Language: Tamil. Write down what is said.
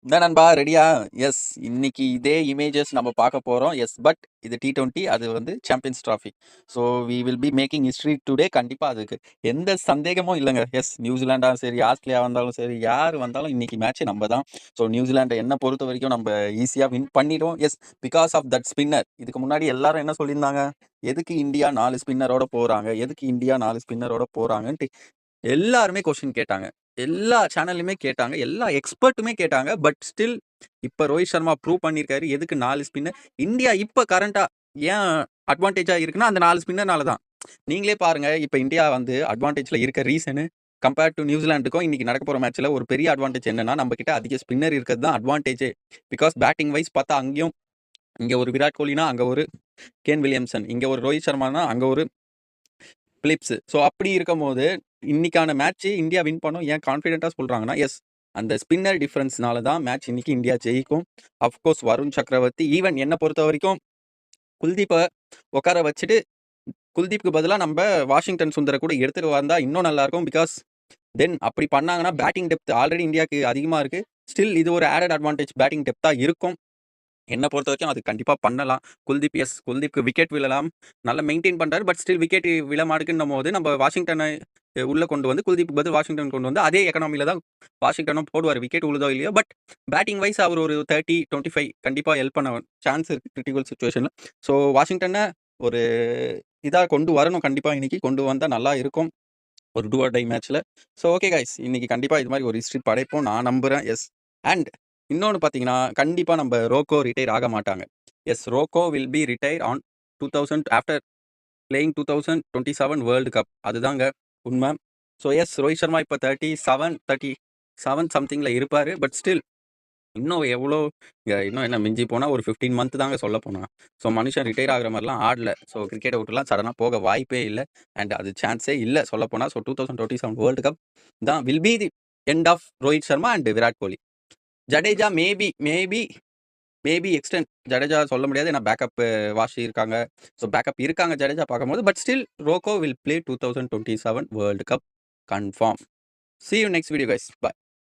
என்ன நண்பா ரெடியா? எஸ். இன்னைக்கு இதே இமேஜஸ் நம்ம பார்க்க போறோம். எஸ். பட் இது T20 அது வந்து champions trophy. So we will be making history today. கண்டிப்பா அதுக்கு எந்த சந்தேகமும் இல்லைங்க. எஸ், நியூசிலாண்டாலும் சரி, ஆஸ்திரேலியா வந்தாலும் சரி, யார் வந்தாலும் இன்னைக்கு மேட்ச் நம்ம தான். ஸோ நியூசிலாண்டை என்ன பொறுத்த வரைக்கும் நம்ம ஈஸியாக வின் பண்ணிடுவோம். Yes, because of that spinner. இதுக்கு முன்னாடி எல்லாரும் என்ன சொல்லியிருந்தாங்க? எதுக்கு இந்தியா 4 ஸ்பின்னரோட போறாங்க? எதுக்கு இந்தியா 4 ஸ்பின்னரோட போறாங்கன்ட்டு எல்லாருமே கொஸ்டின் கேட்டாங்க. எல்லா சேனல்லுமே கேட்டாங்க. எல்லா எக்ஸ்பர்ட்டுமே கேட்டாங்க. பட் ஸ்டில் இப்ப ரோஹித் சர்மா ப்ரூவ் பண்ணியிருக்காரு. எதுக்கு 4 ஸ்பின்னர்? இந்தியா இப்ப கரண்டா ஏன் அட்வான்டேஜா இருக்குன்னா, அந்த 4 ஸ்பின்னர்னால தான். நீங்களே பாருங்க, இப்ப இந்தியா வந்து அட்வான்டேஜ்ல இருக்க ரீசனு கம்பேர்ட் டு நியூசிலாண்டுக்கும் இன்னைக்கு நடக்க போற மேட்ச்ல ஒரு பெரிய அட்வான்டேஜ் என்னன்னா, நம்ம கிட்ட அதிக ஸ்பின்னர் இருக்கிறது தான் அட்வான்டேஜே. பிகாஸ் பேட்டிங் வைஸ் பார்த்தா அங்கேயும் இங்க ஒரு விராட் கோலினா, அங்க ஒரு கேன் வில்லியம்சன், இங்க ஒரு ரோஹித் சர்மானா, அங்க ஒரு பிலிப்ஸ். ஸோ அப்படி இருக்கும்போது இன்னைக்கான மேட்ச் இந்தியா வின் பண்ணும் ஏன் கான்ஃபிடென்ட்டாக சொல்கிறாங்கன்னா, எஸ், அந்த ஸ்பின்னர் டிஃபரன்ஸ்னால தான் மேட்ச் இன்னைக்கு இந்தியா ஜெயிக்கும். அஃப்கோர்ஸ் வருண் சக்கரவர்த்தி, ஈவன் என்னை பொறுத்த வரைக்கும் குல்தீப்பை உட்கார வச்சுட்டு குல்தீப்க்கு பதிலாக நம்ம வாஷிங்டன் சுந்தரை கூட எடுத்துகிட்டு வந்தால் இன்னும் நல்லாயிருக்கும். பிகாஸ் தென் அப்படி பண்ணாங்கன்னா பேட்டிங் டெப்த் ஆல்ரெடி இந்தியாவுக்கு அதிகமாக இருக்குது. ஸ்டில் இது ஒரு ஆடட் அட்வான்டேஜ் பேட்டிங் டெப்த்தாக இருக்கும். என்னை பொறுத்த வரைக்கும் அது கண்டிப்பாக பண்ணலாம். குல்தீப், எஸ், குல்தீப்க்கு விக்கெட் விழலாம், நல்லா மெயின்டைன் பண்ணுறாரு. பட் ஸ்டில் விக்கெட் விழ மாட்டேங்குன்னும் போது நம்ம வாஷிங்டனை உள்ளே கொண்டு வந்து குல்தீப் பதில் வாஷிங்டன் கொண்டு வந்து அதே எக்கனாமியில் தான் வாஷிங்டனும் போடுவார், விக்கெட் உழுதோ இல்லையோ. பட் பேட்டிங் வைஸ் அவர் ஒரு 30-25 கண்டிப்பாக ஹெல்ப் பண்ண சான்ஸ் இருக்குது கிரிட்டிக்கல் சுச்சுவேஷனில். ஸோ வாஷிங்டனை ஒரு இதாக கொண்டு வரணும். கண்டிப்பாக இன்னைக்கு கொண்டு வந்தால் நல்லா இருக்கும் ஒரு டூ ஆர் டை மேட்ச்சில். ஸோ ஓகே கைஸ், இன்னைக்கு கண்டிப்பாக இது மாதிரி ஒரு ஹிஸ்ட்ரி படைப்போம் நான் நம்புகிறேன். எஸ். அண்ட் இன்னொன்று பார்த்தீங்கன்னா, கண்டிப்பாக நம்ம ரோக்கோ ரிட்டையர் ஆக மாட்டாங்க. Yes, Roko will be retire on 2000 after playing 2027 world cup. அதுதாங்க உண்மை. ஸோ எஸ், ரோஹித் சர்மா இப்போ 37 சம்திங்கில் இருப்பார். பட் ஸ்டில் இன்னும் எவ்வளோ இன்னும் என்ன மிஞ்சி போனால் ஒரு 15 மந்த் தாங்க சொல்ல போனால். ஸோ மனுஷன் ரிட்டையர் ஆகிற மாதிரிலாம் ஆடல. ஸோ கிரிக்கெட்டை விட்டுலாம் சடனாக போக வாய்ப்பே இல்லை. அண்ட் அது சான்ஸே இல்லை சொல்ல போனால். ஸோ 2027 வேர்ல்டு கப் தான் will be the end of Rohit Sharma and Virat Kohli. Jadeja maybe extent. Jadeja சொல்ல முடியாது, ஏன்னா பேக்கப் வாஷி இருக்காங்க. ஸோ பேக்கப் இருக்காங்க ஜடேஜா பார்க்கும்போது. But still Roko will play 2027 world cup confirm. See you next video guys. Bye.